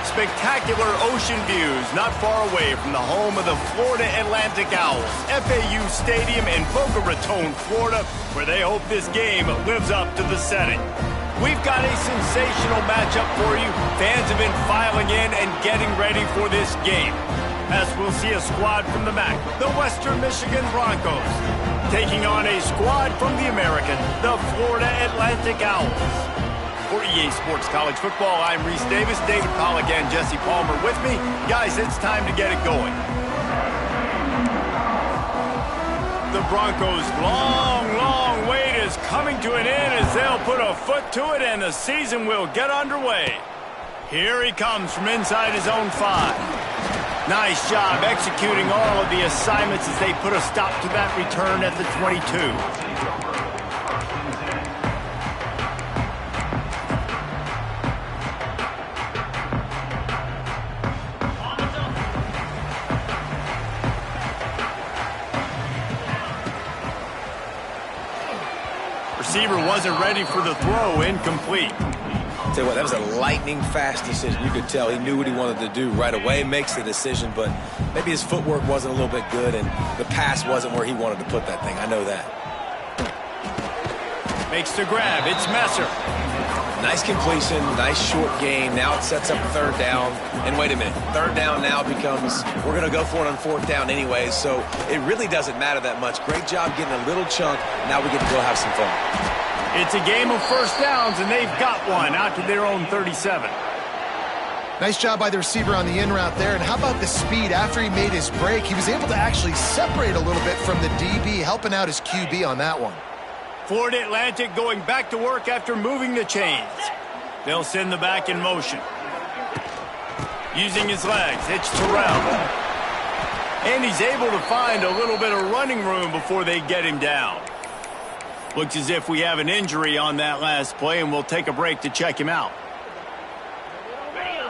Spectacular ocean views not far away from the home of the Florida Atlantic Owls, FAU Stadium in Boca Raton, Florida, where they hope this game lives up to the setting. We've got a sensational matchup for you. Fans have been filing in and getting ready for this game, as we'll see a squad from the MAC, the Western Michigan Broncos, taking on a squad from the American, the Florida Atlantic Owls. For EA Sports College Football, I'm Reese Davis, David Pollack, and Jesse Palmer with me. Guys, it's time to get it going. The Broncos' long wait is coming to an end as they'll put a foot to it and the season will get underway. Here he comes from inside his own 5. Nice job executing all of the assignments as they put a stop to that return at the 22. Receiver wasn't ready for the throw, incomplete. Tell you what, that was a lightning-fast decision. You could tell he knew what he wanted to do right away, makes the decision, but maybe his footwork wasn't a little bit good and the pass wasn't where he wanted to put that thing. I know that. Makes the grab. It's Messer. Nice completion, nice short game. Now it sets up 3rd down. And wait a minute, 3rd down now becomes, we're going to go for it on 4th down anyway, so it really doesn't matter that much. Great job getting a little chunk. Now we get to go have some fun. It's a game of 1st downs, and they've got one out to their own 37. Nice job by the receiver on the in route there. And how about the speed? After he made his break, he was able to actually separate a little bit from the DB, helping out his QB on that one. Florida Atlantic going back to work after moving the chains. They'll send the back in motion. Using his legs, it's Terrell. And he's able to find a little bit of running room before they get him down. Looks as if we have an injury on that last play, and we'll take a break to check him out.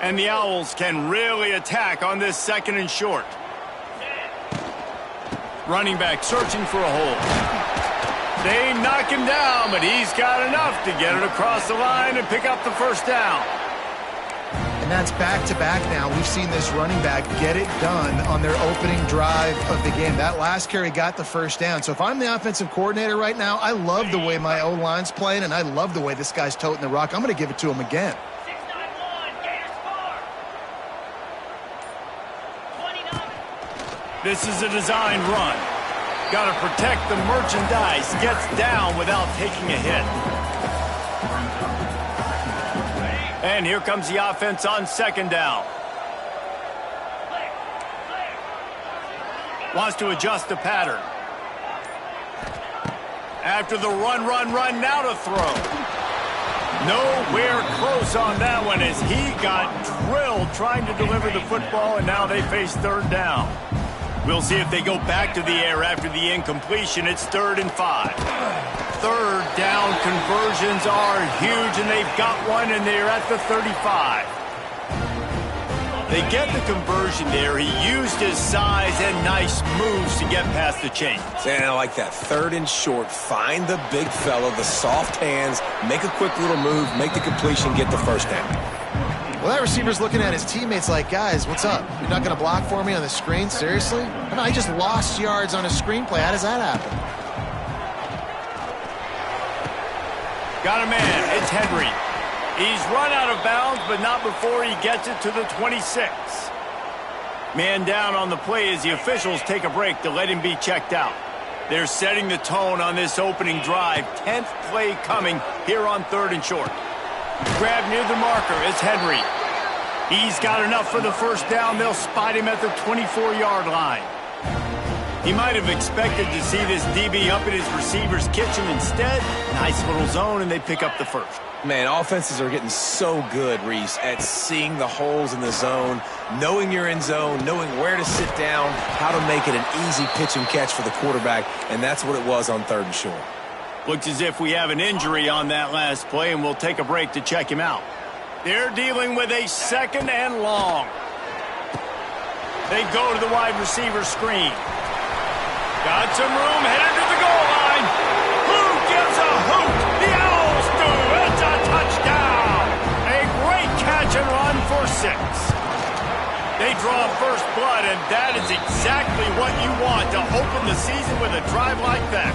And the Owls can really attack on this 2nd and short. Running back searching for a hole. They knock him down, but he's got enough to get it across the line and pick up the 1st down. And that's back-to-back now. We've seen this running back get it done on their opening drive of the game. That last carry got the 1st down. So if I'm the offensive coordinator right now, I love the way my O-line's playing, and I love the way this guy's toting the rock. I'm going to give it to him again. This is a designed run. Got to protect the merchandise. Gets down without taking a hit. And here comes the offense on 2nd down. Wants to adjust the pattern. After the run, now to throw. Nowhere close on that one as he got drilled trying to deliver the football, and now they face 3rd down. We'll see if they go back to the air after the incompletion. It's 3rd and 5. 3rd down conversions are huge, and they've got one, and they're at the 35. They get the conversion there. He used his size and nice moves to get past the chains. And I like that. 3rd and short. Find the big fella, the soft hands, make a quick little move, make the completion, get the 1st down. Well, that receiver's looking at his teammates like, guys, what's up? You're not going to block for me on the screen? Seriously? I just lost yards on a screenplay. How does that happen? Got a man. It's Henry. He's run out of bounds, but not before he gets it to the 26. Man down on the play as the officials take a break to let him be checked out. They're setting the tone on this opening drive. 10th play coming here on 3rd and short. Grab near the marker. It's Henry. He's got enough for the 1st down. They'll spot him at the 24-yard line. He might have expected to see this DB up in his receiver's kitchen. Instead, nice little zone, and they pick up the 1st. Man, offenses are getting so good, Reese, at seeing the holes in the zone, knowing you're in zone, knowing where to sit down, how to make it an easy pitch and catch for the quarterback, and that's what it was on 3rd and short. Looks as if we have an injury on that last play, and we'll take a break to check him out. They're dealing with a 2nd and long. They go to the wide receiver screen. Got some room, headed to the goal line. Who gives a hoot? The Owls do. It's a touchdown. A great catch and run for 6. They draw first blood, and that is exactly what you want to open the season with a drive like that.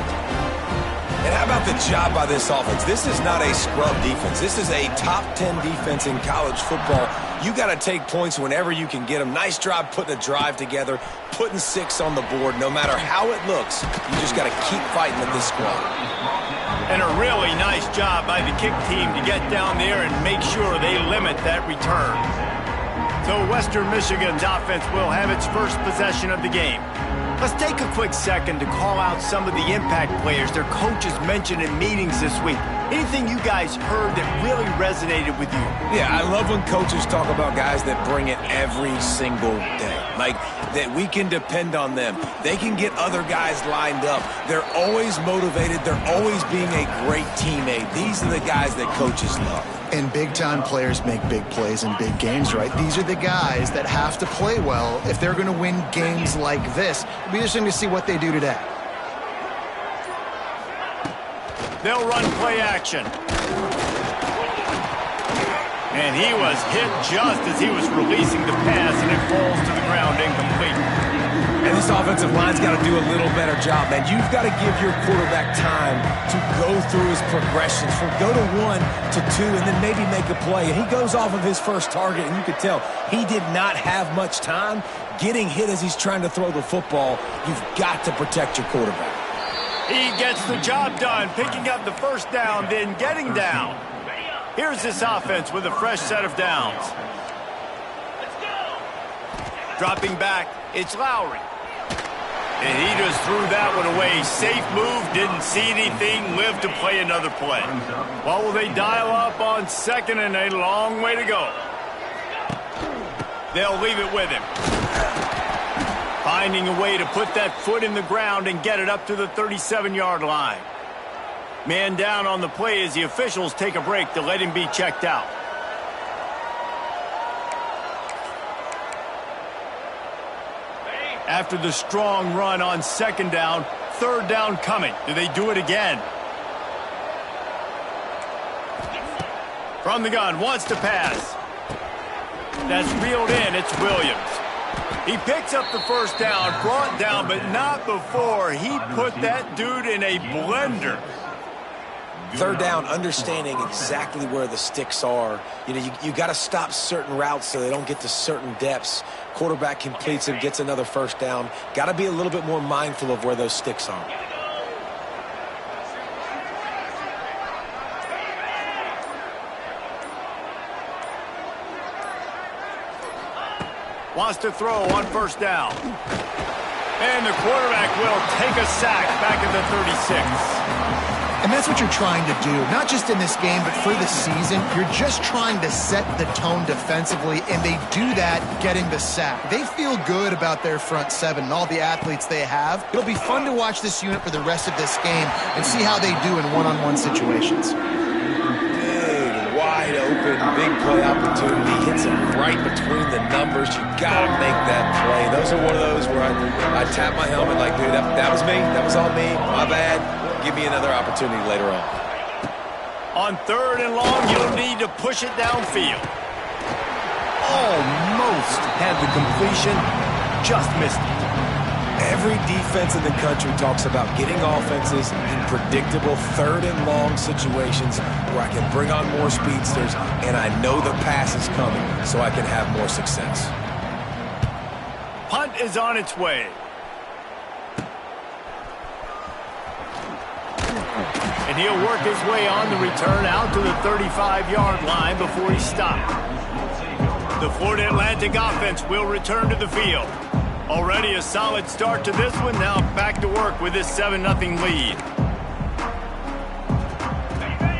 And how about the job by this offense? This is not a scrub defense. This is a top 10 defense in college football. You got to take points whenever you can get them. Nice job putting a drive together, putting 6 on the board. No matter how it looks, you just got to keep fighting with this squad. And a really nice job by the kick team to get down there and make sure they limit that return. So Western Michigan's offense will have its first possession of the game. Let's take a quick second to call out some of the impact players their coaches mentioned in meetings this week. Anything you guys heard that really resonated with you? Yeah, I love when coaches talk about guys that bring it every single day. Like, that we can depend on them. They can get other guys lined up. They're always motivated. They're always being a great teammate. These are the guys that coaches love. And big-time players make big plays in big games, right? These are the guys that have to play well if they're going to win games like this. It'll be interesting to see what they do today. They'll run play action. And he was hit just as he was releasing the pass, and it falls to the ground incomplete. And this offensive line's got to do a little better job, man. You've got to give your quarterback time to go through his progressions from go to 1 to 2 and then maybe make a play. And he goes off of his first target, and you could tell he did not have much time getting hit as he's trying to throw the football. You've got to protect your quarterback. He gets the job done, picking up the first down, then getting down. Here's this offense with a fresh set of downs. Dropping back, it's Lowry. And he just threw that one away. Safe move, didn't see anything, lived to play another play. Well, will they dial up on second and a long way to go? They'll leave it with him. Finding a way to put that foot in the ground and get it up to the 37-yard line. Man down on the play as the officials take a break to let him be checked out. After the strong run on second down, third down coming. Do they do it again? From the gun, wants to pass. That's reeled in, it's Williams. He picks up the first down, brought down, but not before he put that dude in a blender. Third down, understanding exactly where the sticks are. You know, you got to stop certain routes so they don't get to certain depths. Quarterback completes it, gets another first down. Got to be a little bit more mindful of where those sticks are. Wants to throw on first down. And the quarterback will take a sack back at the 36. And that's what you're trying to do, not just in this game, but for the season. You're just trying to set the tone defensively, and they do that getting the sack. They feel good about their front seven and all the athletes they have. It'll be fun to watch this unit for the rest of this game and see how they do in one-on-one situations. Big, wide open, big play opportunity. Hits it right between the numbers. You got to make that play. Those are one of those where I tap my helmet like, dude, that was me. That was all me. My bad. Give me another opportunity later on. On third and long, you'll need to push it downfield. Almost had the completion, just missed it. Every defense in the country talks about getting offenses in predictable third and long situations where I can bring on more speedsters and I know the pass is coming so I can have more success. Punt is on its way. And he'll work his way on the return out to the 35-yard line before he's stopped. The Florida Atlantic offense will return to the field. Already a solid start to this one. Now back to work with this 7-0 lead.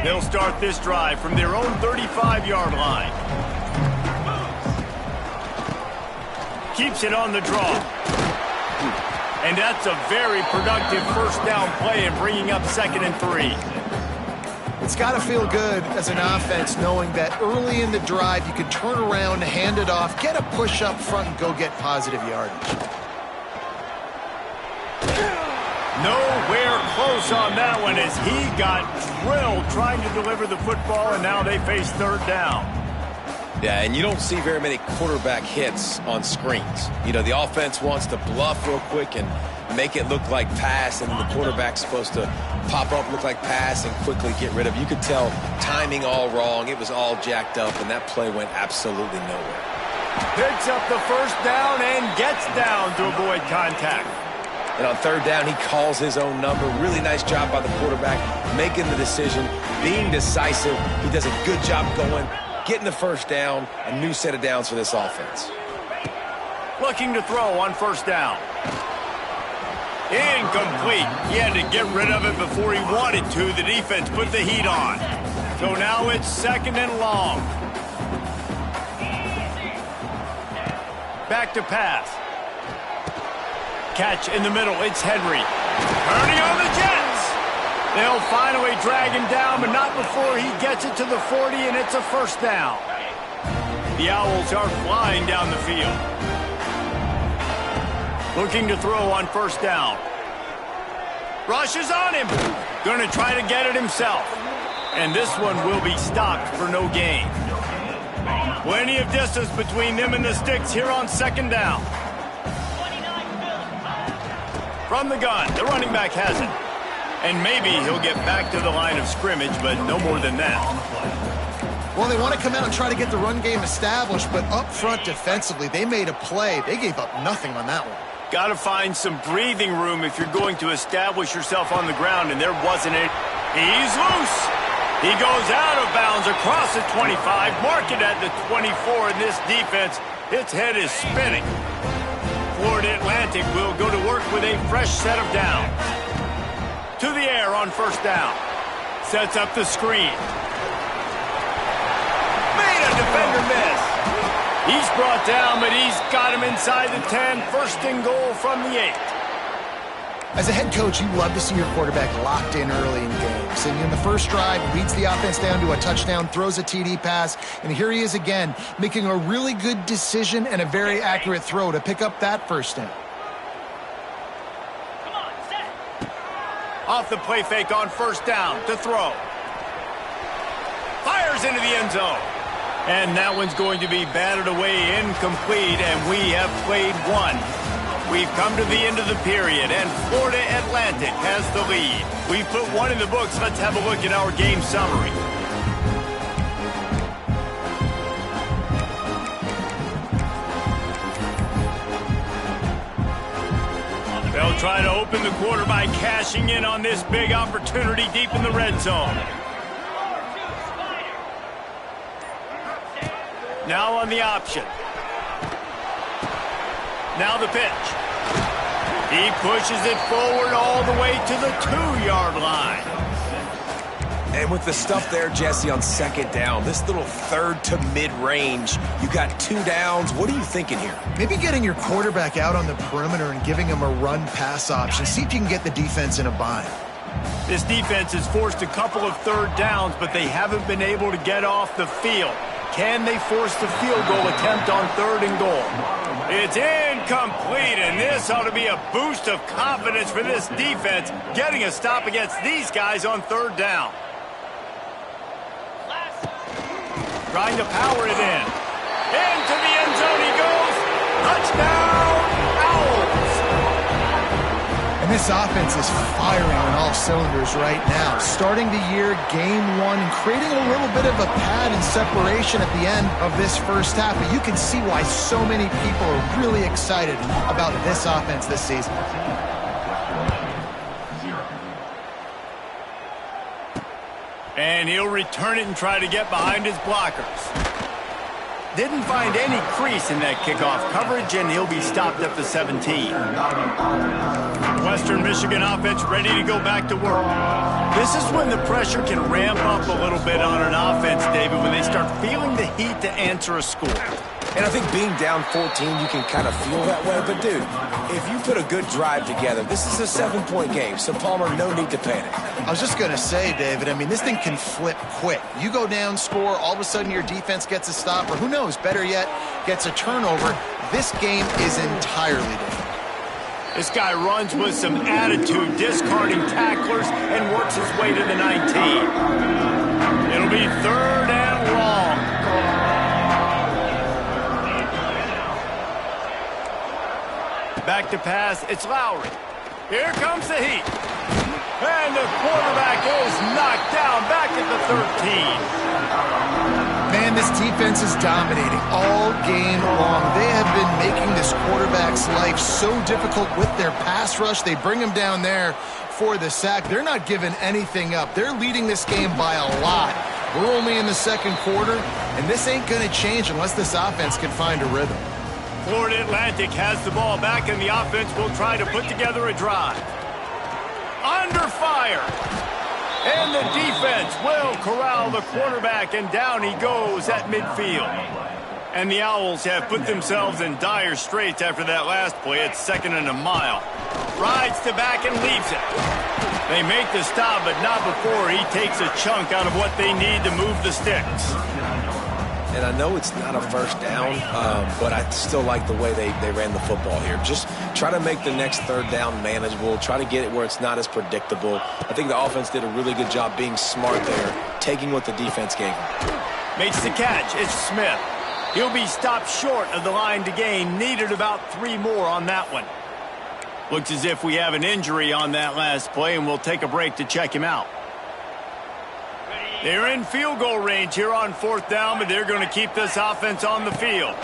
They'll start this drive from their own 35-yard line. Keeps it on the draw. And that's a very productive first down play and bringing up 2nd and 3. It's got to feel good as an offense knowing that early in the drive you can turn around, hand it off, get a push up front, and go get positive yardage. Nowhere close on that one as he got drilled trying to deliver the football, and now they face third down. Yeah, and you don't see very many quarterback hits on screens. You know, the offense wants to bluff real quick and make it look like pass, and the quarterback's supposed to pop up, look like pass, and quickly get rid of it. You could tell timing all wrong. It was all jacked up, and that play went absolutely nowhere. Picks up the first down and gets down to avoid contact. And on third down, he calls his own number. Really nice job by the quarterback, making the decision, being decisive. He does a good job going, getting the first down, a new set of downs for this offense. Looking to throw on first down. Incomplete. He had to get rid of it before he wanted to. The defense put the heat on. So now it's second and long. Back to pass. Catch in the middle. It's Henry. Turning on the Jets. They'll finally drag him down, but not before he gets it to the 40, and it's a first down. The Owls are flying down the field. Looking to throw on first down. Rushes on him. Going to try to get it himself. And this one will be stopped for no gain. Plenty of distance between them and the sticks here on second down. From the gun, the running back has it. And maybe he'll get back to the line of scrimmage, but no more than that. Well, they want to come out and try to get the run game established, but up front defensively, they made a play. They gave up nothing on that one. Got to find some breathing room if you're going to establish yourself on the ground, and there wasn't it. He's loose. He goes out of bounds across the 25, mark it at the 24, and this defense, its head is spinning. Florida Atlantic will go to work with a fresh set of downs. To the air on first down. Sets up the screen. Made a defender miss. He's brought down, but he's got him inside the 10. First and goal from the 8. As a head coach, you love to see your quarterback locked in early in games. And in the first drive, leads the offense down to a touchdown, throws a TD pass, and here he is again, making a really good decision and a very accurate throw to pick up that first down. Off the play fake on first down to throw. Fires into the end zone. And that one's going to be batted away incomplete, and we have played one. We've come to the end of the period, and Florida Atlantic has the lead. We've put one in the books. Let's have a look at our game summary. They'll try to open the quarter by cashing in on this big opportunity deep in the red zone. Now on the option. Now the pitch. He pushes it forward all the way to the 2-yard line. And with the stuff there, Jesse, on second down, this little third to mid-range, you got 2 downs. What are you thinking here? Maybe getting your quarterback out on the perimeter and giving him a run-pass option. See if you can get the defense in a bind. This defense has forced a couple of third downs, but they haven't been able to get off the field. Can they force the field goal attempt on third and goal? It's incomplete, and this ought to be a boost of confidence for this defense, getting a stop against these guys on third down. Trying to power it in. Into the end zone he goes. Touchdown, Owls. And this offense is firing on all cylinders right now. Starting the year, game 1, and creating a little bit of a pad and separation at the end of this first half. But you can see why so many people are really excited about this offense this season. And he'll return it and try to get behind his blockers. Didn't find any crease in that kickoff coverage, and he'll be stopped at the 17. Western Michigan offense ready to go back to work. This is when the pressure can ramp up a little bit on an offense, David, when they start feeling the heat to answer a score. And I think being down 14, you can kind of feel that way. But, dude, if you put a good drive together, this is a 7-point game. So, Palmer, no need to panic. I was just going to say, David, I mean, this thing can flip quick. You go down, score, all of a sudden your defense gets a stop, or who knows, better yet, gets a turnover. This game is entirely different. This guy runs with some attitude, discarding tacklers, and works his way to the 19. It'll be third and long. Back to pass, it's Lowry. Here comes the heat. And the quarterback is knocked down back at the 13. Man, this defense is dominating all game long. They have been making this quarterback's life so difficult with their pass rush. They bring him down there for the sack. They're not giving anything up. They're leading this game by a lot. We're only in the second quarter, and this ain't going to change unless this offense can find a rhythm. Florida Atlantic has the ball back, and the offense will try to put together a drive. Under fire. And the defense will corral the quarterback, and down he goes at midfield. And the Owls have put themselves in dire straits after that last play. It's 2nd and a mile. Rides to back and leaves it. They make the stop, but not before he takes a chunk out of what they need to move the sticks. And I know it's not a first down, but I still like the way they ran the football here. Just try to make the next 3rd down manageable. Try to get it where it's not as predictable. I think the offense did a really good job being smart there, taking what the defense gave them. Makes the catch. It's Smith. He'll be stopped short of the line to gain. Needed about 3 more on that one. Looks as if we have an injury on that last play, and we'll take a break to check him out. They're in field goal range here on 4th down, but they're going to keep this offense on the field.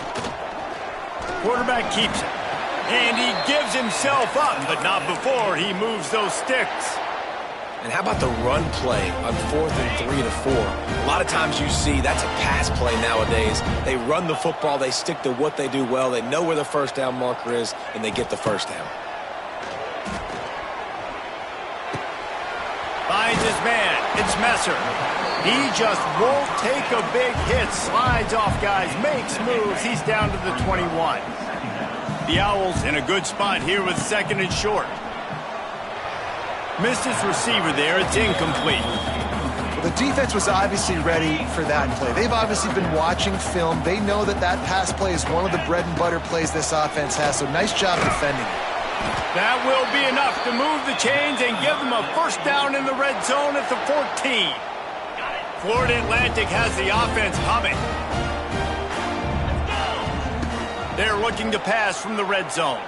Quarterback keeps it. And he gives himself up, but not before he moves those sticks. And how about the run play on 4th and 3 to 4? A lot of times you see that's a pass play nowadays. They run the football. They stick to what they do well. They know where the first down marker is, and they get the first down. Finds his man. It's Messer. He just won't take a big hit. Slides off guys, makes moves. He's down to the 21. The Owls in a good spot here with 2nd and short. Missed his receiver there. It's incomplete. Well, the defense was obviously ready for that play. They've obviously been watching film. They know that that pass play is one of the bread and butter plays this offense has, so nice job defending it. That will be enough to move the chains and give them a first down in the red zone at the 14. Florida Atlantic has the offense humming. They're looking to pass from the red zone.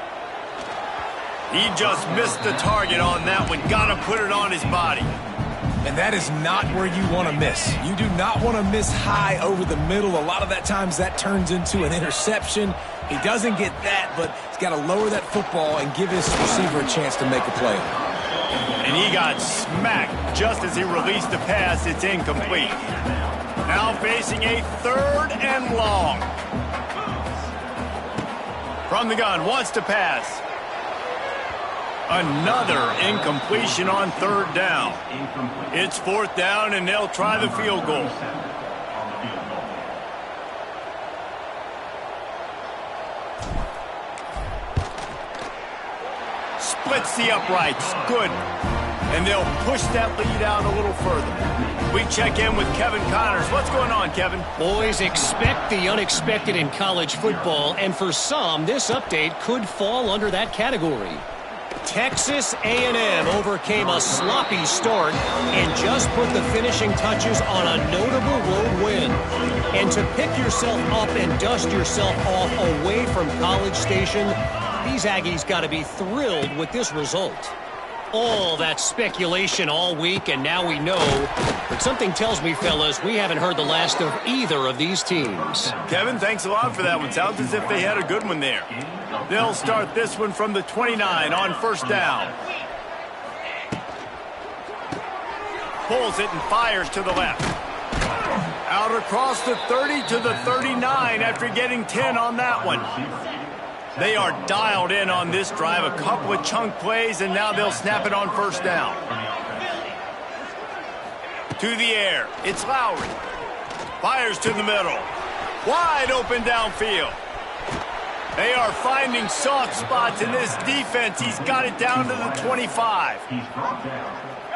He just missed the target on that one. Got to put it on his body. And that is not where you want to miss. You do not want to miss high over the middle. A lot of that times that turns into an interception. He doesn't get that, but he's got to lower that football and give his receiver a chance to make a play. And he got smacked just as he released the pass. It's incomplete. Now facing a 3rd and long. From the gun, wants to pass. Another incompletion on 3rd down. It's 4th down, and they'll try the field goal. Splits the uprights. Good. And they'll push that lead out a little further. We check in with Kevin Connors. What's going on, Kevin? Boys, expect the unexpected in college football, and for some, this update could fall under that category. Texas A&M overcame a sloppy start and just put the finishing touches on a notable road win. And to pick yourself up and dust yourself off away from College Station, these Aggies got to be thrilled with this result. All that speculation all week, and now we know. But something tells me, fellas, we haven't heard the last of either of these teams. Kevin, thanks a lot for that one. Sounds as if they had a good one there. They'll start this one from the 29 on 1st down. Pulls it and fires to the left. Out across the 30 to the 39 after getting 10 on that one. They are dialed in on this drive. A couple of chunk plays, and now they'll snap it on 1st down. To the air. It's Lowry. Fires to the middle. Wide open downfield. They are finding soft spots in this defense. He's got it down to the 25.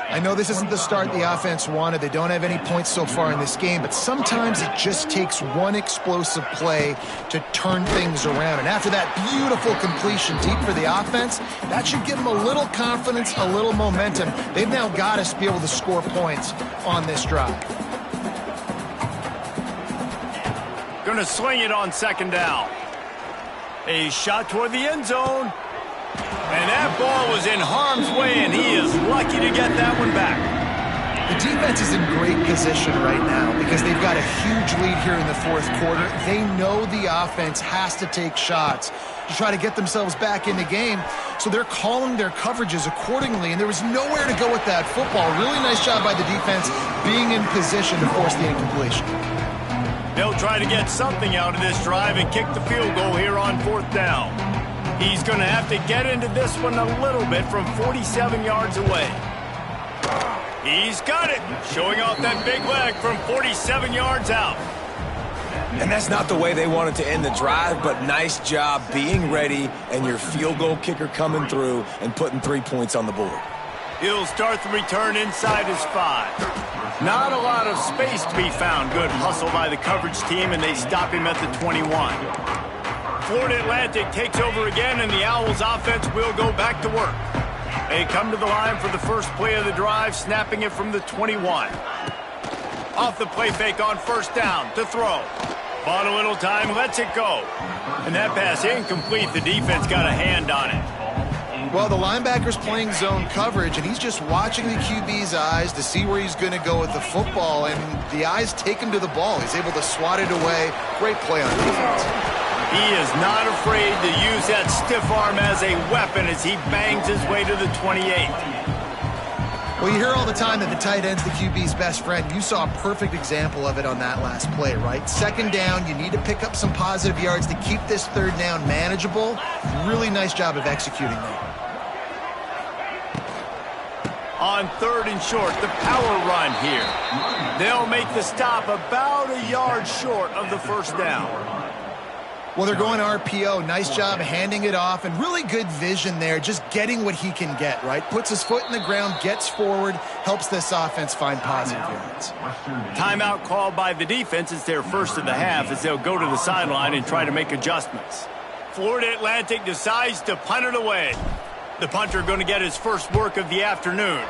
I know this isn't the start the offense wanted. They don't have any points so far in this game, but sometimes it just takes one explosive play to turn things around. And after that beautiful completion deep for the offense, that should give them a little confidence, a little momentum. They've now got to be able to score points on this drive. Going to swing it on 2nd down. A shot toward the end zone. And that ball was in harm's way, and he is lucky to get that one back. The defense is in great position right now because they've got a huge lead here in the fourth quarter. They know the offense has to take shots to try to get themselves back in the game, so they're calling their coverages accordingly, and there was nowhere to go with that football. Really nice job by the defense being in position to force the incompletion. They'll try to get something out of this drive and kick the field goal here on fourth down. He's going to have to get into this one a little bit from 47 yards away. He's got it, showing off that big leg from 47 yards out. And that's not the way they wanted to end the drive, but nice job being ready and your field goal kicker coming through and putting 3 points on the board. He'll start the return inside his 5. Not a lot of space to be found. Good hustle by the coverage team, and they stop him at the 21. Florida Atlantic takes over again, and the Owls offense will go back to work. They come to the line for the first play of the drive, snapping it from the 21. Off the play fake on first down to throw. Bought a little time, lets it go. And that pass incomplete. The defense got a hand on it. Well, the linebacker's playing zone coverage, and he's just watching the QB's eyes to see where he's going to go with the football, and the eyes take him to the ball. He's able to swat it away. Great play on defense. He is not afraid to use that stiff arm as a weapon as he bangs his way to the 28. Well, you hear all the time that the tight end's the QB's best friend. You saw a perfect example of it on that last play, right? Second down, you need to pick up some positive yards to keep this third down manageable. Really nice job of executing that. On third and short, the power run here. They'll make the stop about a yard short of the first down. Well, they're going RPO. Nice job handing it off, and really good vision there, just getting what he can get, right? Puts his foot in the ground, gets forward, helps this offense find positive yards. Timeout called by the defense. It's their first of the half as they'll go to the sideline and try to make adjustments. Florida Atlantic decides to punt it away. The punter going to get his first work of the afternoon.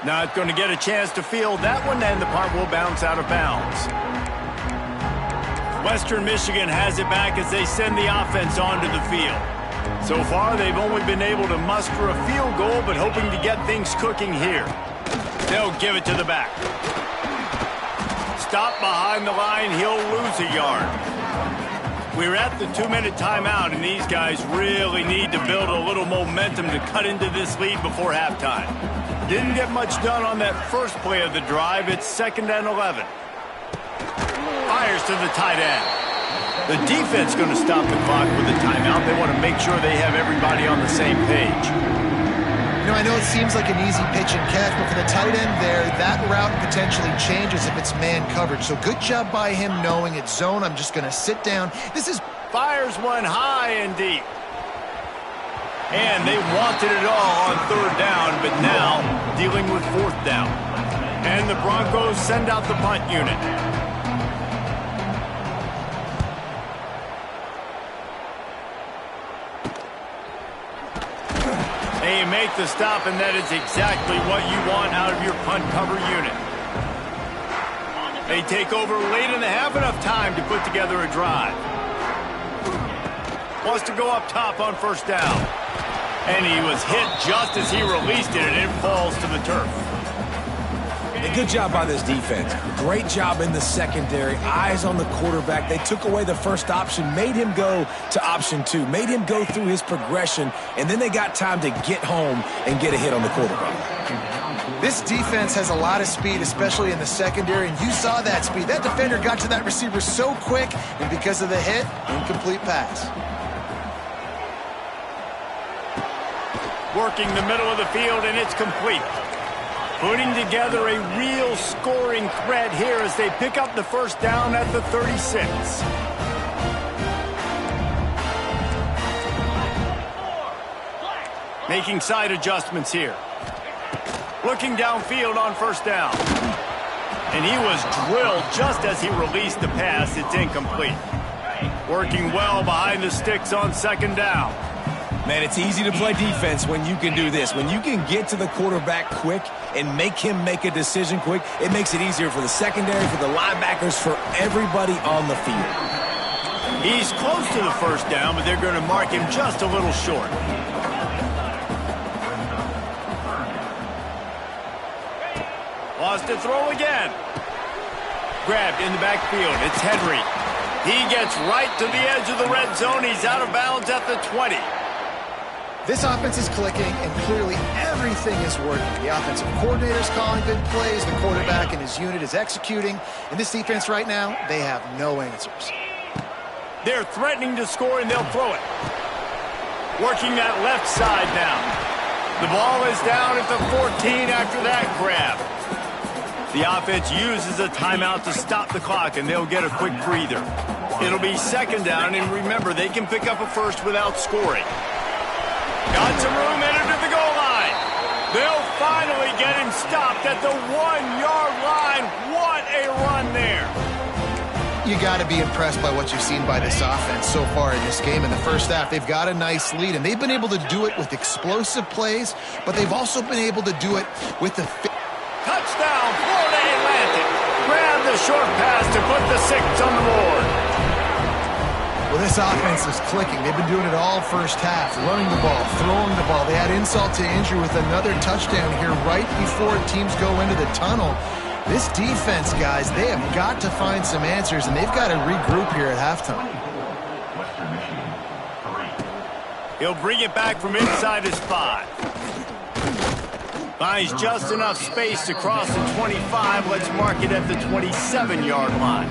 Not going to get a chance to field that one, and the punt will bounce out of bounds. Western Michigan has it back as they send the offense onto the field. So far, they've only been able to muster a field goal, but hoping to get things cooking here. They'll give it to the back. Stop behind the line, he'll lose a yard. We're at the 2-minute timeout, and these guys really need to build a little momentum to cut into this lead before halftime. Didn't get much done on that first play of the drive. It's 2nd and 11. Fires to the tight end. The defense going to stop the clock with a timeout. They want to make sure they have everybody on the same page. You know, I know it seems like an easy pitch and catch, but for the tight end there, that route potentially changes if it's man coverage. So good job by him knowing it's zone. I'm just going to sit down. This is... Fires one high and deep. And they wanted it all on third down, but now dealing with fourth down. And the Broncos send out the punt unit. They make the stop, and that is exactly what you want out of your punt cover unit. They take over late in the half, enough time to put together a drive. Wants to go up top on first down. And he was hit just as he released it, and it falls to the turf. A good job by this defense. Great job in the secondary. Eyes on the quarterback. They took away the first option, made him go to option 2, made him go through his progression, and then they got time to get home and get a hit on the quarterback. This defense has a lot of speed, especially in the secondary, and you saw that speed. That defender got to that receiver so quick, and because of the hit, incomplete pass. Working the middle of the field, and it's complete. Putting together a real scoring threat here as they pick up the first down at the 36. Making side adjustments here. Looking downfield on first down. And he was drilled just as he released the pass. It's incomplete. Working well behind the sticks on second down. Man, it's easy to play defense when you can do this. When you can get to the quarterback quick and make him make a decision quick, it makes it easier for the secondary, for the linebackers, for everybody on the field. He's close to the first down, but they're going to mark him just a little short. Wants to throw again. Grabbed in the backfield. It's Henry. He gets right to the edge of the red zone. He's out of bounds at the 20. This offense is clicking, and clearly everything is working. The offensive coordinator's calling good plays. The quarterback and his unit is executing. And this defense right now, they have no answers. They're threatening to score, and they'll throw it. Working that left side now. The ball is down at the 14 after that grab. The offense uses a timeout to stop the clock, and they'll get a quick breather. It'll be second down, and remember, they can pick up a first without scoring. Got some room, entered to the goal line. They'll finally get him stopped at the 1-yard line. What a run there. You got to be impressed by what you've seen by this offense so far in this game. In the first half, they've got a nice lead, and they've been able to do it with explosive plays, but they've also been able to do it with the... Touchdown, Florida Atlantic. Grab the short pass to put the 6 on the board. Well, this offense is clicking. They've been doing it all first half, running the ball, throwing the ball. They had insult to injury with another touchdown here right before teams go into the tunnel. This defense, guys, they have got to find some answers, and they've got to regroup here at halftime. He'll bring it back from inside his 5. Finds just enough space to cross the 25. Let's mark it at the 27-yard line.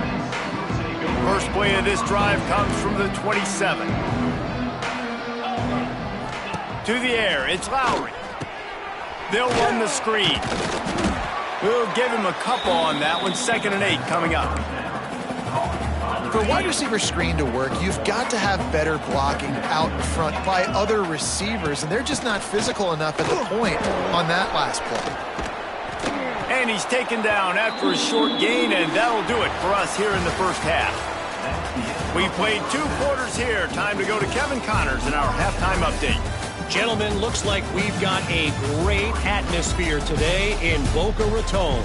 First play of this drive comes from the 27. To the air, it's Lowry. They'll run the screen. We'll give him a couple on that one. 2nd and 8 coming up. For a wide receiver screen to work, you've got to have better blocking out in front by other receivers, and they're just not physical enough at the point on that last play. And he's taken down after a short gain, and that'll do it for us here in the first half. We played 2 quarters here. Time to go to Kevin Connors in our halftime update. Gentlemen, looks like we've got a great atmosphere today in Boca Raton.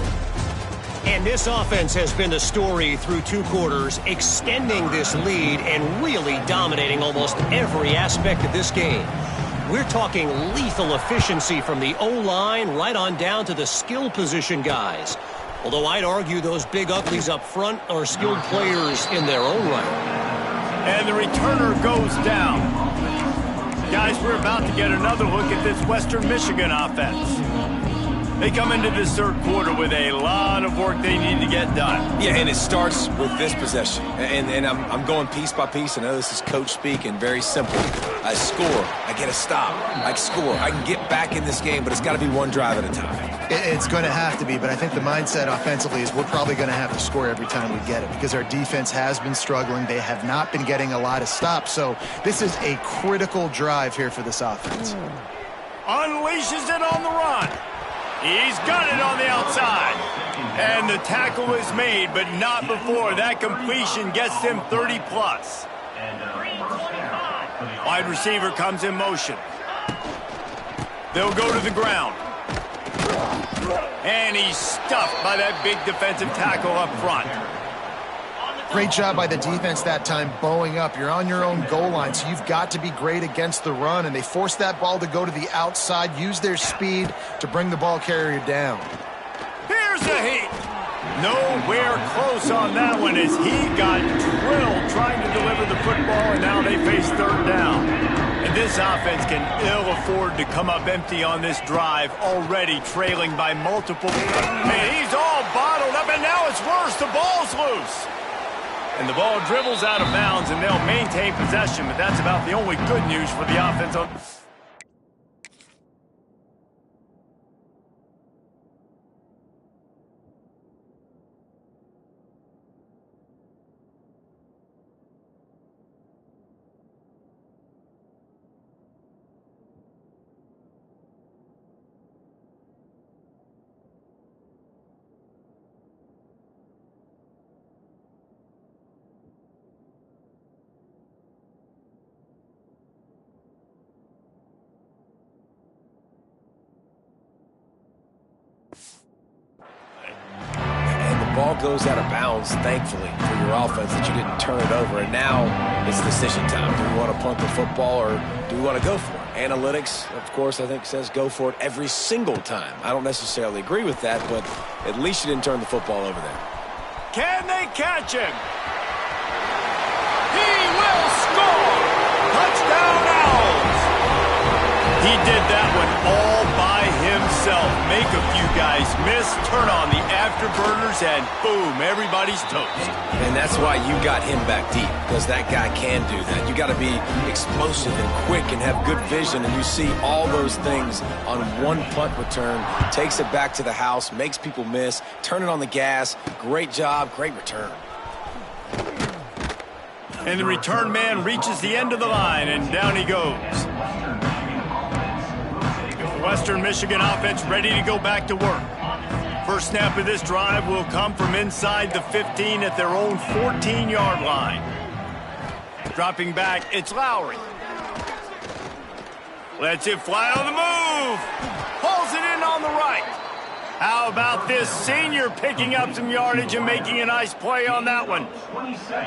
And this offense has been the story through 2 quarters, extending this lead and really dominating almost every aspect of this game. We're talking lethal efficiency from the O-line right on down to the skill position guys. Although I'd argue those big uglies up front are skilled players in their own right. And the returner goes down. Guys, we're about to get another look at this Western Michigan offense. They come into this 3rd quarter with a lot of work they need to get done. Yeah, and it starts with this possession. And I'm going piece by piece. I know this is coach speak and very simple. I score. I get a stop. I score. I can get back in this game, but it's got to be one drive at a time. It's going to have to be, but I think the mindset offensively is we're probably going to have to score every time we get it because our defense has been struggling. They have not been getting a lot of stops, so this is a critical drive here for this offense. Unleashes it on the run. He's got it on the outside. And the tackle is made, but not before that completion gets them 30-plus. Wide receiver comes in motion. They'll go to the ground. And he's stuffed by that big defensive tackle up front. Great job by the defense that time, bowing up. You're on your own goal line, so you've got to be great against the run, and they forced that ball to go to the outside, use their speed to bring the ball carrier down. Here's the heat. Nowhere close on that one as he got drilled trying to deliver the football, and now they face 3rd down. And this offense can ill afford to come up empty on this drive, already trailing by multiple. And he's all bottled up, and now it's worse. The ball's loose. And the ball dribbles out of bounds, and they'll maintain possession, but that's about the only good news for the offense on... goes out of bounds, thankfully, for your offense that you didn't turn it over. And now it's decision time. Do we want to punt the football or do we want to go for it? Analytics, of course, I think says go for it every single time. I don't necessarily agree with that, but at least you didn't turn the football over there. Can they catch him? He will score! Touchdown Owls! He did that one all by himself. Make a few guys miss, turn on the afterburners, and boom, everybody's toast. And that's why you got him back deep, because that guy can do that. You got to be explosive and quick and have good vision, and you see all those things on one punt return. Takes it back to the house, makes people miss, turn it on the gas. Great job, great return. And the return man reaches the end of the line, and down he goes. Western Michigan offense ready to go back to work. First snap of this drive will come from inside the 15 at their own 14-yard line. Dropping back, it's Lowry. Lets it fly on the move. Pulls it in on the right. How about this senior picking up some yardage and making a nice play on that one?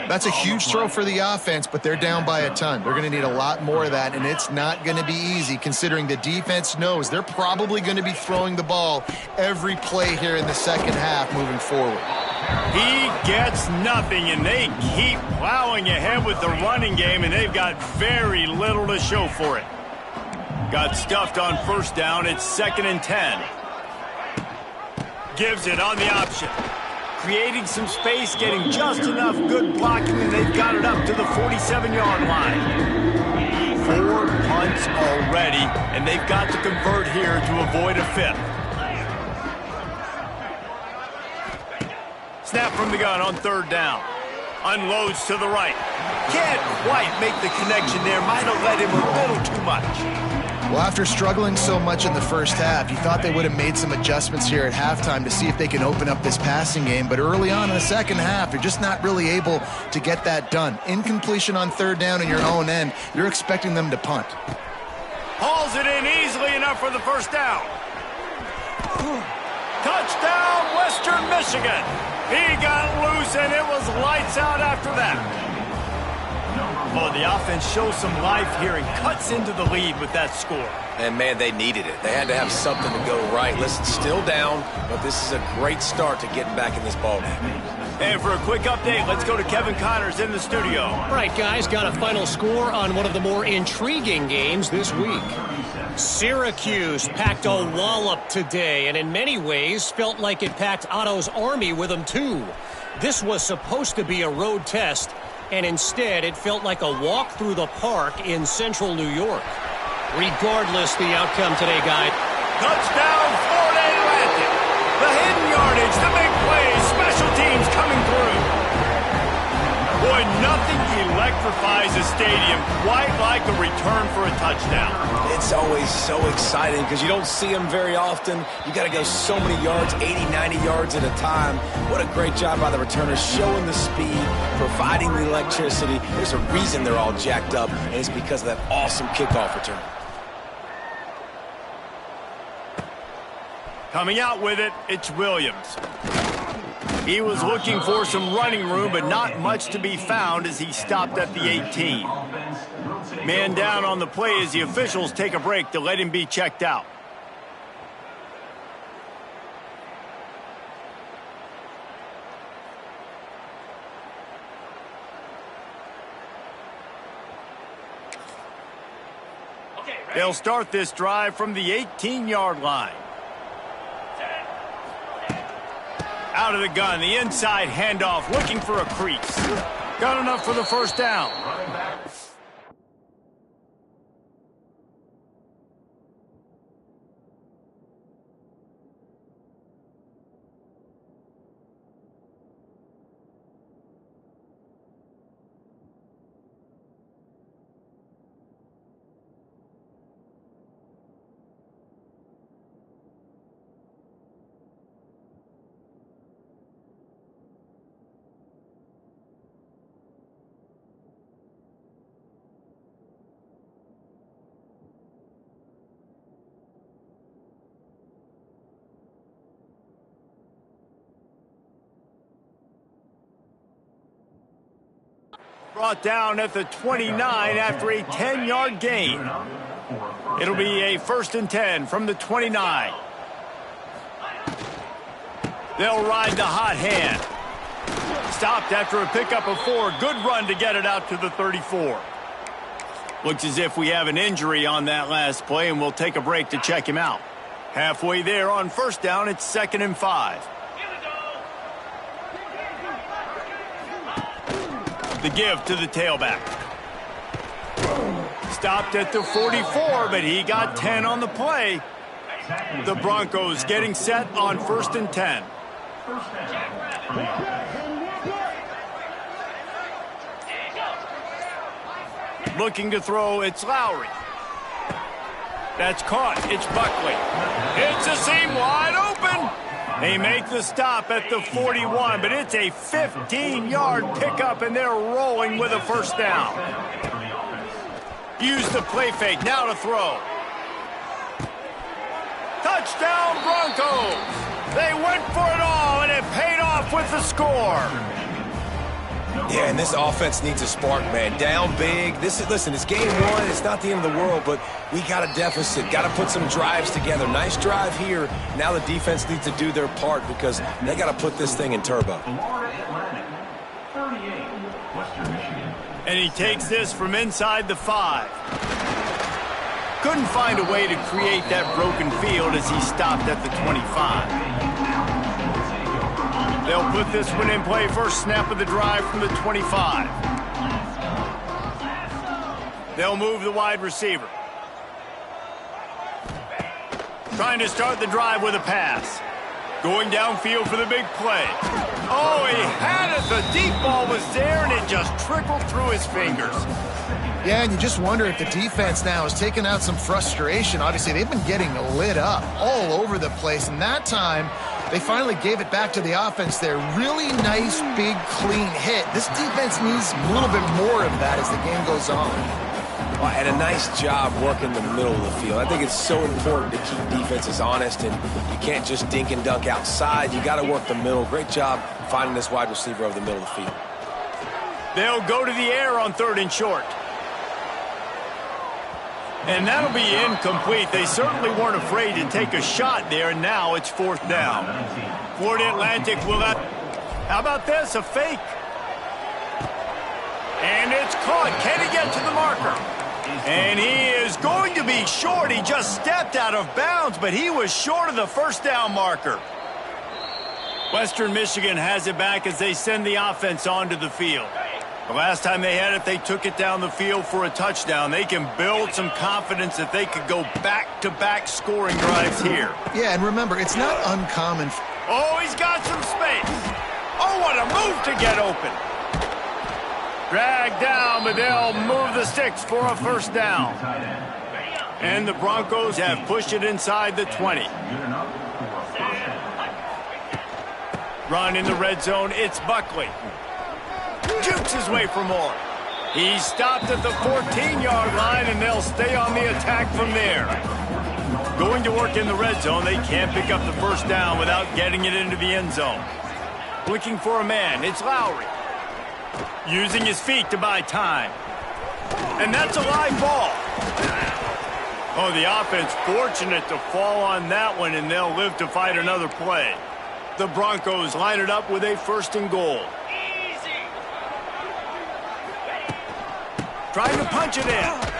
That's a huge throw for the offense, but they're down by a ton. They're going to need a lot more of that, and it's not going to be easy considering the defense knows they're probably going to be throwing the ball every play here in the second half moving forward. He gets nothing, and they keep plowing ahead with the running game, and they've got very little to show for it. Got stuffed on first down. It's 2nd and 10. Gives it on the option. Creating some space, getting just enough good blocking, and they've got it up to the 47-yard line. 4 punts already, and they've got to convert here to avoid a 5th. Snap from the gun on 3rd down. Unloads to the right. Can't quite make the connection there. Might have led him a little too much. Well, after struggling so much in the first half, you thought they would have made some adjustments here at halftime to see if they can open up this passing game. But early on in the second half, you're just not really able to get that done. Incompletion on 3rd down in your own end, you're expecting them to punt. Hauls it in easily enough for the first down. Touchdown, Western Michigan. He got loose, and it was lights out after that. Oh, the offense shows some life here and cuts into the lead with that score. And, man, they needed it. They had to have something to go right. Listen, still down, but this is a great start to getting back in this ballgame. And for a quick update, let's go to Kevin Connors in the studio. All right, guys, got a final score on one of the more intriguing games this week. Syracuse packed a wallop today, and in many ways felt like it packed Otto's Army with them, too. This was supposed to be a road test, and instead it felt like a walk through the park in central New York. Regardless the outcome today, guys. Touchdown, Florida Atlantic. The hidden yardage, the big plays, special teams coming through. Boy, nothing electrifies a stadium quite like a return for a touchdown. It's always so exciting because you don't see them very often. You got to go so many yards, 80, 90 yards at a time. What a great job by the returners, showing the speed, providing the electricity. There's a reason they're all jacked up, and it's because of that awesome kickoff return. Coming out with it, it's Williams. He was looking for some running room, but not much to be found as he stopped at the 18. Man down on the play as the officials take a break to let him be checked out. They'll start this drive from the 18-yard line. Out of the gun, the inside handoff, looking for a crease. Got enough for the first down. Brought down at the 29 after a 10-yard gain. It'll be a 1st and 10 from the 29. They'll ride the hot hand. Stopped after a pickup of 4. Good run to get it out to the 34. Looks as if we have an injury on that last play, and we'll take a break to check him out. Halfway there on 1st down, it's 2nd and 5. The give to the tailback. Stopped at the 44, but he got 10 on the play. The Broncos getting set on 1st and 10. Looking to throw, it's Lowry. That's caught, it's Buckley. It's a seam wide open. They make the stop at the 41, but it's a 15-yard pickup, and they're rolling with a 1st down. Use the play fake, now to throw. Touchdown, Broncos! They went for it all, and it paid off with the score. Yeah, and this offense needs a spark, man. Down big. Listen, it's game 1. It's not the end of the world, but we got a deficit. Got to put some drives together. Nice drive here. Now the defense needs to do their part because they got to put this thing in turbo. And he takes this from inside the 5. Couldn't find a way to create that broken field as he stopped at the 25. They'll put this one in play. First snap of the drive from the 25. They'll move the wide receiver. Trying to start the drive with a pass. Going downfield for the big play. Oh, he had it. The deep ball was there, and it just trickled through his fingers. Yeah, and you just wonder if the defense now is taking out some frustration. Obviously, they've been getting lit up all over the place, and that time they finally gave it back to the offense there. Really nice, big, clean hit. This defense needs a little bit more of that as the game goes on. And a nice job working the middle of the field. I think it's so important to keep defenses honest, and you can't just dink and dunk outside. You got to work the middle. Great job finding this wide receiver over the middle of the field. They'll go to the air on 3rd and short. And that'll be incomplete. They certainly weren't afraid to take a shot there, and now it's 4th down. Florida Atlantic will have... How about this? A fake. And it's caught. Can he get to the marker? And he is going to be short. He just stepped out of bounds, but he was short of the 1st down marker. Western Michigan has it back as they send the offense onto the field. The last time they had it, they took it down the field for a touchdown. They can build some confidence that they could go back-to-back scoring drives here. Yeah, and remember, it's not uncommon. Oh, he's got some space. Oh, what a move to get open. Dragged down, but they'll move the sticks for a 1st down. And the Broncos have pushed it inside the 20. Run in the red zone, it's Buckley. Jukes his way for more. He stopped at the 14-yard line, and they'll stay on the attack from there. Going to work in the red zone, they can't pick up the 1st down without getting it into the end zone. Looking for a man, it's Lowry. Using his feet to buy time. And that's a live ball. Oh, the offense fortunate to fall on that one, and they'll live to fight another play. The Broncos line it up with a 1st and goal. Trying to punch it in.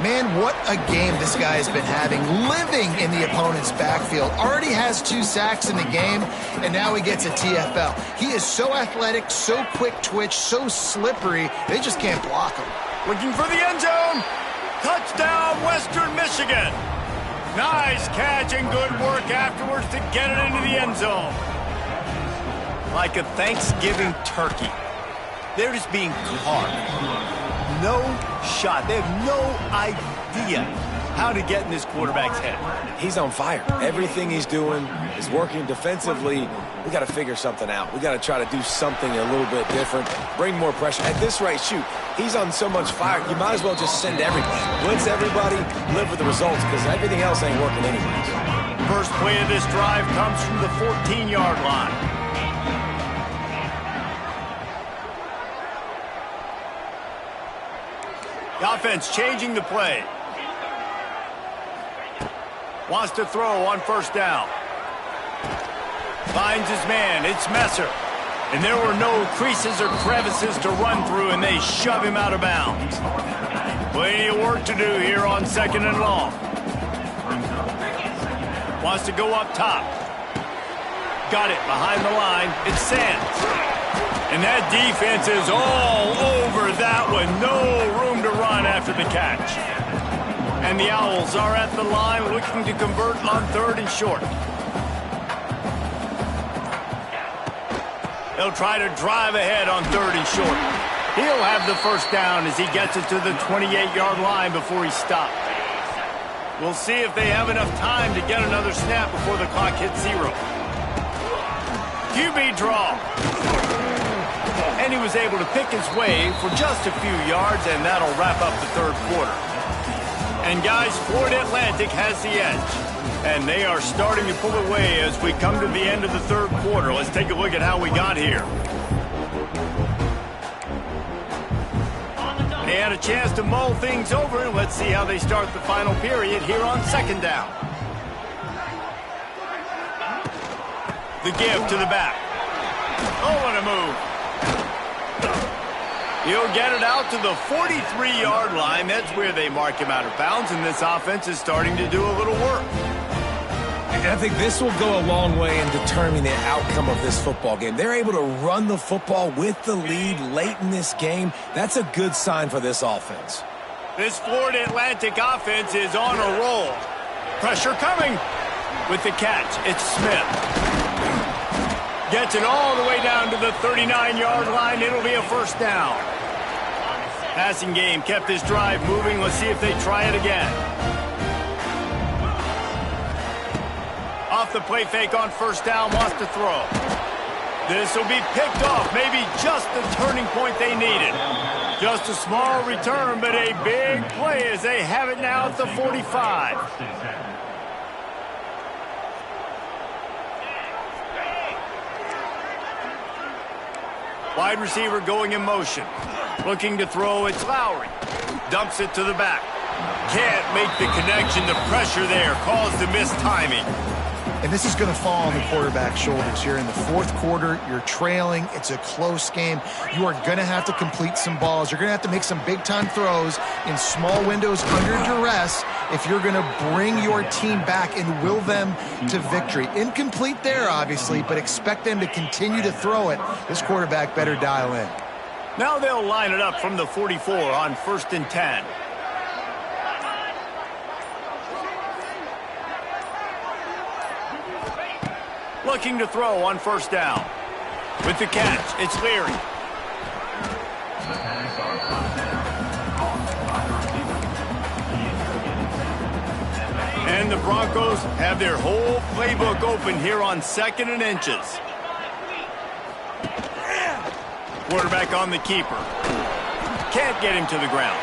Man, what a game this guy has been having, living in the opponent's backfield. Already has 2 sacks in the game, and now he gets a TFL. He is so athletic, so quick twitch, so slippery, they just can't block him. Looking for the end zone. Touchdown, Western Michigan. Nice catch and good work afterwards to get it into the end zone. Like a Thanksgiving turkey. They're just being carved. No shot. They have no idea how to get in this quarterback's head. He's on fire. Everything he's doing is working defensively. We got to figure something out. We got to try to do something a little bit different. Bring more pressure. At this rate, shoot, he's on so much fire. You might as well just send everybody. Blitz everybody, live with the results, because everything else ain't working anyways. First play of this drive comes from the 14-yard line. The offense changing the play. Wants to throw on first down. Finds his man. It's Messer. And there were no creases or crevices to run through, and they shove him out of bounds. Plenty of work to do here on 2nd and long. Wants to go up top. Got it behind the line. It's Sands. And that defense is all over that one. No room to run after the catch. And the Owls are at the line looking to convert on 3rd and short. They'll try to drive ahead on 3rd and short. He'll have the first down as he gets it to the 28-yard line before he stopped. We'll see if they have enough time to get another snap before the clock hits 0. QB draw. And he was able to pick his way for just a few yards, and that'll wrap up the 3rd quarter. And guys, Florida Atlantic has the edge. And they are starting to pull away as we come to the end of the 3rd quarter. Let's take a look at how we got here. They had a chance to mull things over, and let's see how they start the final period here on 2nd down. The give to the back. Oh, what a move. He'll get it out to the 43-yard line. That's where they mark him out of bounds, and this offense is starting to do a little work. And I think this will go a long way in determining the outcome of this football game. They're able to run the football with the lead late in this game. That's a good sign for this offense. This Florida Atlantic offense is on a roll. Pressure coming. With the catch, it's Smith. Gets it all the way down to the 39-yard line. It'll be a first down. Passing game kept this drive moving. Let's see if they try it again. Off the play fake on first down, wants to throw. This will be picked off, maybe just the turning point they needed. Just a small return, but a big play as they have it now at the 45. Wide receiver going in motion. Looking to throw, it's Lowry. Dumps it to the back. Can't make the connection. The pressure there caused the missed timing. And this is going to fall on the quarterback's shoulders here in the 4th quarter. You're trailing. It's a close game. You are going to have to complete some balls. You're going to have to make some big-time throws in small windows under duress if you're going to bring your team back and will them to victory. Incomplete there, obviously, but expect them to continue to throw it. This quarterback better dial in. Now they'll line it up from the 44 on 1st and 10. Looking to throw on first down. With the catch, it's Leary. And the Broncos have their whole playbook open here on 2nd and inches. Quarterback on the keeper. Can't get him to the ground.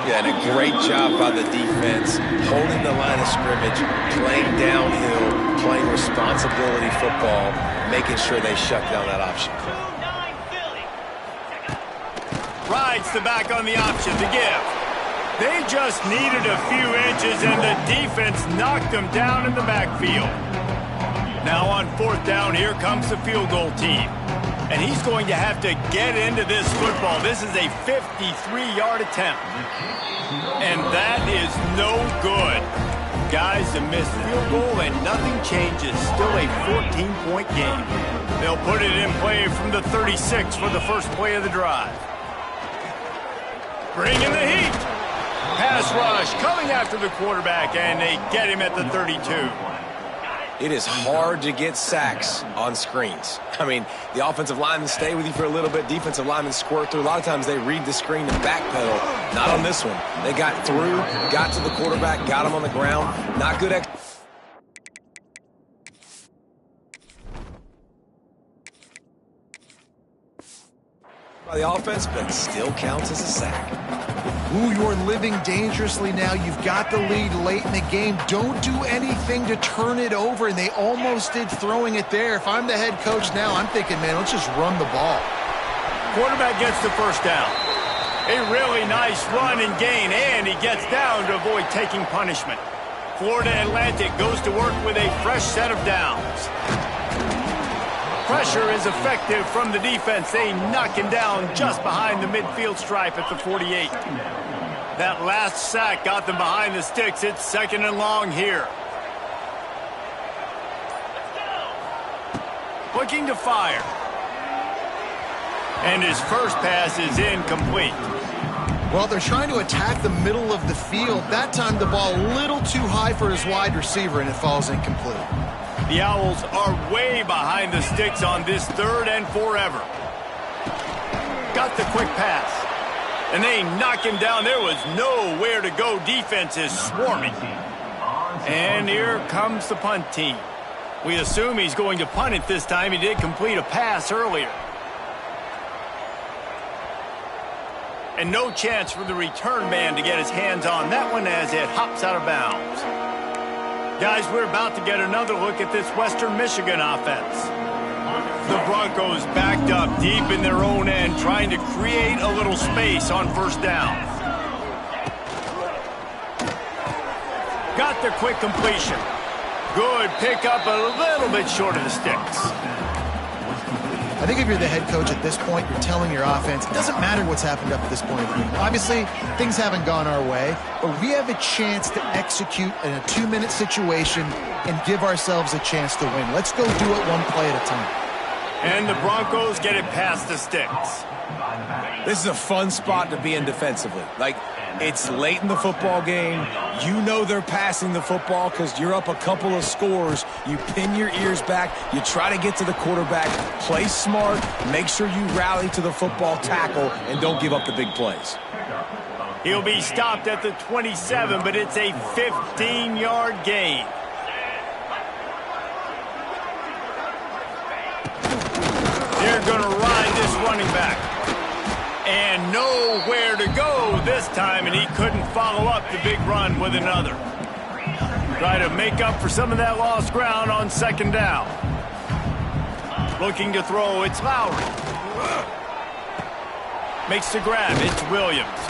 Yeah, and a great job by the defense, holding the line of scrimmage, playing downhill, playing responsibility football, making sure they shut down that option. Rides the back on the option to give. They just needed a few inches, and the defense knocked them down in the backfield. Now on 4th down, here comes the field goal team. And he's going to have to get into this football. This is a 53-yard attempt. And that is no good. Guys, a missed field goal and nothing changes. Still a 14-point game. They'll put it in play from the 36 for the first play of the drive. Bringing the heat. Pass rush coming after the quarterback, and they get him at the 32. It is hard to get sacks on screens. I mean, the offensive linemen stay with you for a little bit. Defensive linemen squirt through. A lot of times they read the screen and backpedal. Not on this one. They got through, got to the quarterback, got him on the ground. Not good by the offense, but still counts as a sack. Ooh, you're living dangerously now. You've got the lead late in the game. Don't do anything to turn it over, and they almost did throwing it there. If I'm the head coach now, I'm thinking, man, let's just run the ball. Quarterback gets the first down. A really nice run and gain, and he gets down to avoid taking punishment. Florida Atlantic goes to work with a fresh set of downs. Pressure is effective from the defense. They knock him down just behind the midfield stripe at the 48. That last sack got them behind the sticks. It's 2nd and long here. Looking to fire. And his first pass is incomplete. Well, they're trying to attack the middle of the field. That time the ball a little too high for his wide receiver, and it falls incomplete. The Owls are way behind the sticks on this 3rd and forever. Got the quick pass. And they knock him down. There was nowhere to go. Defense is swarming. And here comes the punt team. We assume he's going to punt it this time. He did complete a pass earlier. And no chance for the return man to get his hands on that one as it hops out of bounds. Guys, we're about to get another look at this Western Michigan offense. The Broncos backed up deep in their own end, trying to create a little space on 1st down. Got the quick completion. Good pickup, a little bit short of the sticks. I think if you're the head coach at this point, you're telling your offense, it doesn't matter what's happened up to this point. Obviously, things haven't gone our way, but we have a chance to execute in a 2-minute situation and give ourselves a chance to win. Let's go do it one play at a time. And the Broncos get it past the sticks. This is a fun spot to be in defensively. Like, it's late in the football game. You know they're passing the football because you're up a couple of scores. You pin your ears back. You try to get to the quarterback. Play smart. Make sure you rally to the football tackle and don't give up the big plays. He'll be stopped at the 27, but it's a 15-yard gain. They're going to ride this running back. And nowhere to go this time, and he couldn't follow up the big run with another. Try to make up for some of that lost ground on 2nd down. Looking to throw, it's Lowry. Makes the grab, it's Williams.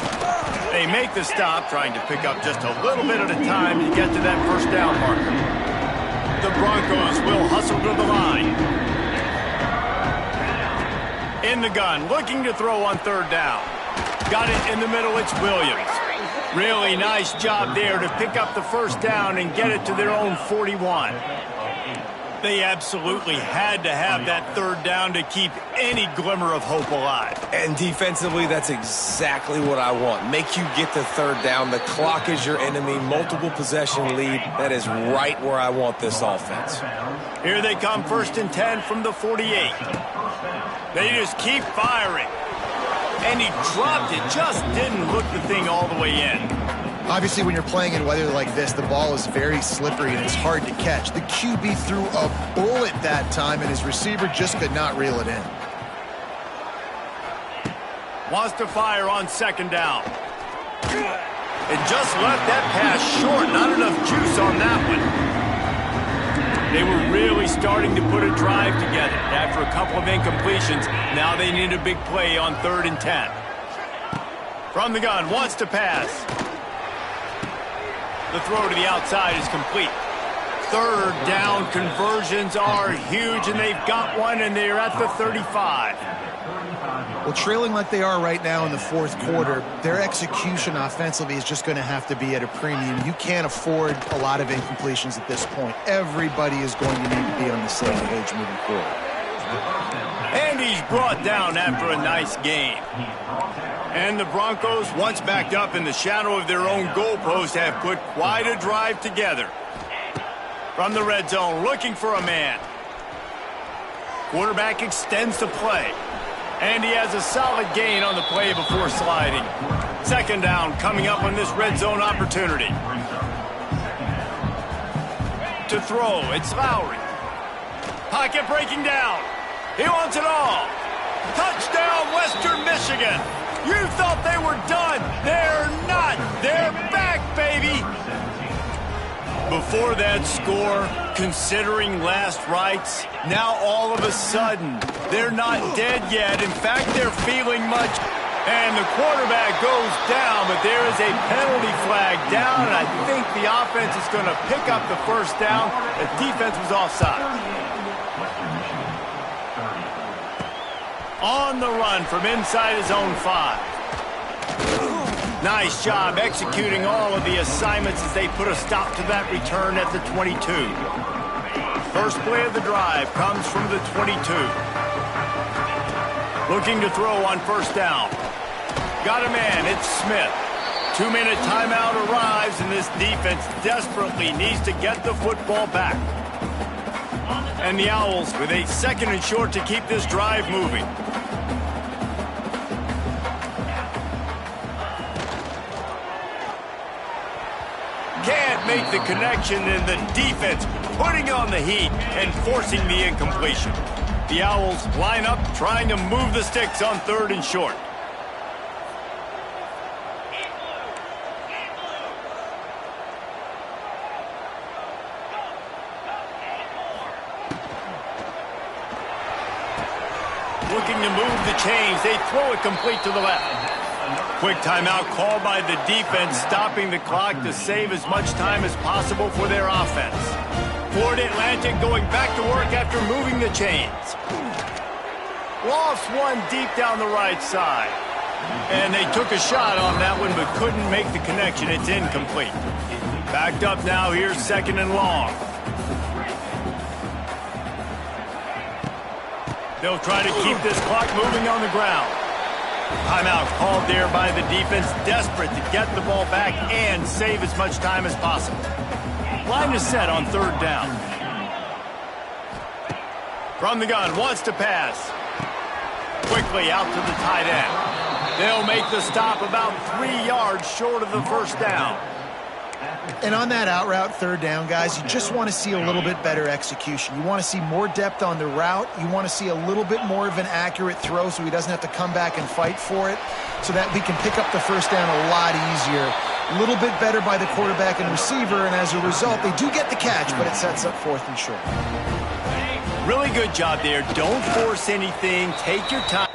They make the stop, trying to pick up just a little bit at a time to get to that 1st down marker. The Broncos will hustle to the line. In the gun, looking to throw on 3rd down. Got it in the middle, it's Williams. Really nice job there to pick up the 1st down and get it to their own 41. They absolutely had to have that 3rd down to keep any glimmer of hope alive. And defensively, that's exactly what I want. Make you get the 3rd down. The clock is your enemy. Multiple possession lead. That is right where I want this offense. Here they come, 1st and 10 from the 48. They just keep firing. And he dropped it. Just didn't hook the thing all the way in. Obviously, when you're playing in weather like this, the ball is very slippery and it's hard to catch. The QB threw a bullet that time, and his receiver just could not reel it in. Wants to fire on 2nd down. And just left that pass short. Not enough juice on that one. They were really starting to put a drive together. After a couple of incompletions, now they need a big play on 3rd and 10. From the gun, wants to pass. The throw to the outside is complete. 3rd down conversions are huge, and they've got one, and they're at the 35. Well, trailing like they are right now in the 4th quarter, their execution offensively is just going to have to be at a premium. You can't afford a lot of incompletions at this point. Everybody is going to need to be on the same page moving forward. And he's brought down after a nice gain. And the Broncos, once backed up in the shadow of their own goalpost, have put quite a drive together. From the red zone, looking for a man. Quarterback extends the play. And he has a solid gain on the play before sliding. 2nd down coming up on this red zone opportunity. To throw, it's Lowry. Pocket breaking down. He wants it all. Touchdown, Western Michigan. You thought they were done. They're not. They're back, baby. Before that score, considering last rites, now all of a sudden, they're not dead yet. In fact, they're feeling much. And the quarterback goes down, but there is a penalty flag down, and I think the offense is going to pick up the first down. The defense was offside. On the run from inside his own 5. Nice job executing all of the assignments as they put a stop to that return at the 22. First play of the drive comes from the 22. Looking to throw on first down. Got a man, it's Smith. 2-minute timeout arrives, and this defense desperately needs to get the football back. And the Owls with a 2nd and short to keep this drive moving. Can't make the connection, and the defense putting on the heat and forcing the incompletion. The Owls line up trying to move the sticks on 3rd and short. Looking to move the chains. They throw it complete to the left. Quick timeout called by the defense, stopping the clock to save as much time as possible for their offense. Florida Atlantic going back to work after moving the chains. Lost one deep down the right side. And they took a shot on that one but couldn't make the connection. It's incomplete. Backed up now. Here's 2nd and long. They'll try to keep this clock moving on the ground. Timeout called there by the defense, desperate to get the ball back and save as much time as possible. Line is set on 3rd down. From the gun, wants to pass. Quickly out to the tight end. They'll make the stop about 3 yards short of the first down. And on that out route 3rd down, guys, you just want to see a little bit better execution. You want to see more depth on the route. You want to see a little bit more of an accurate throw so he doesn't have to come back and fight for it, so that we can pick up the first down a lot easier. A little bit better by the quarterback and receiver, and as a result, they do get the catch, but it sets up 4th and short. Really good job there. Don't force anything. Take your time.